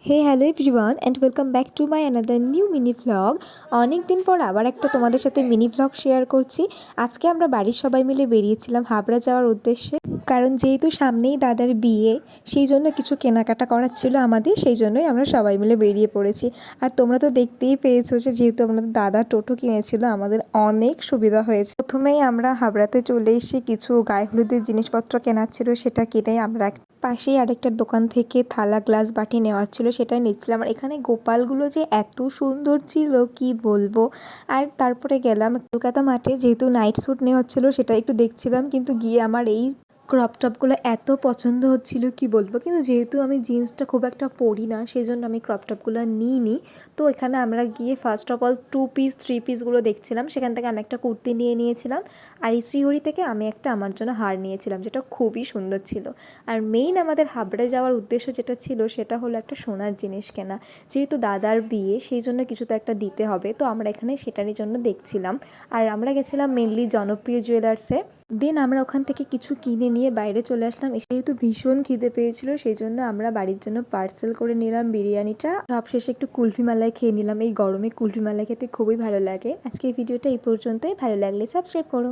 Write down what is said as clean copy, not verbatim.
Hey hello everyone and welcome back to my another new mini vlog. অনেক দিন পর আবার একটা তোমাদের সাথে মিনি ভ্লগ শেয়ার করছি। আজকে আমরা বাড়ির সবাই মিলে বেরিয়েছিলাম হাবড়া যাওয়ার উদ্দেশ্যে, কারণ যেহেতু সামনেই দাদার বিয়ে, সেই জন্য কিছু কেনাকাটা করার ছিল আমাদের, সেই জন্যই আমরা সবাই মিলে বেরিয়ে পড়েছি। আর তোমরা তো দেখতেই পেয়েছো যে যেহেতু আমাদের দাদা টোটো কিনেছিল, আমাদের অনেক সুবিধা হয়েছে। প্রথমেই আমরা হাবড়াতে চলে এসে কিছু গায়ে হলুদের জিনিসপত্র কেনার ছিল, সেটা কিনে আমরা পাশেই আরেকটা দোকান থেকে থালা গ্লাস বাটি নেওয়ার ছিল, সেটাই নিচ্ছিলাম। আর এখানে গোপালগুলো যে এত সুন্দর ছিল কি বলবো। আর তারপরে গেলাম কলকাতা মাঠে, যেহেতু নাইট শ্যুট নেওয়া হচ্ছিলো সেটা একটু দেখছিলাম, কিন্তু গিয়ে আমার এই ক্রপ টপগুলো এত পছন্দ হচ্ছিল কি বলবো। কিন্তু যেহেতু আমি জিন্সটা খুব একটা পরি না, সেই জন্য আমি ক্রপ টপগুলো নিইনি। তো এখানে আমরা গিয়ে ফার্স্ট অফ অল 2 পিস 3 পিসগুলো দেখছিলাম, সেখান থেকে আমি একটা কুর্তি নিয়ে নিয়েছিলাম। আর এই শ্রীহরি থেকে আমি একটা আমার জন্য হার নিয়েছিলাম, যেটা খুবই সুন্দর ছিল। আর মেইন আমাদের হাবড়ে যাওয়ার উদ্দেশ্য যেটা ছিল সেটা হলো একটা সোনার জিনিস কেনা। যেহেতু দাদার বিয়ে, সেই জন্য কিছু তো একটা দিতে হবে, তো আমরা এখানে সেটারই জন্য দেখছিলাম। আর আমরা গেছিলাম মেনলি জনপ্রিয় জুয়েলার্সে। দেন আমরা ওখান থেকে কিছু কিনে নিয়ে বাইরে চলে আসলাম। যেহেতু ভীষণ খিদে পেয়েছিল, সেই জন্য আমরা বাড়ির জন্য পার্সেল করে নিলাম বিরিয়ানিটা। সবশেষে একটু কুলফি মালাই খেয়ে নিলাম। এই গরমে কুলফি মালাই খেতে খুবই ভালো লাগে। আজকে এই ভিডিওটা এই পর্যন্তই। ভালো লাগলে সাবস্ক্রাইব করো।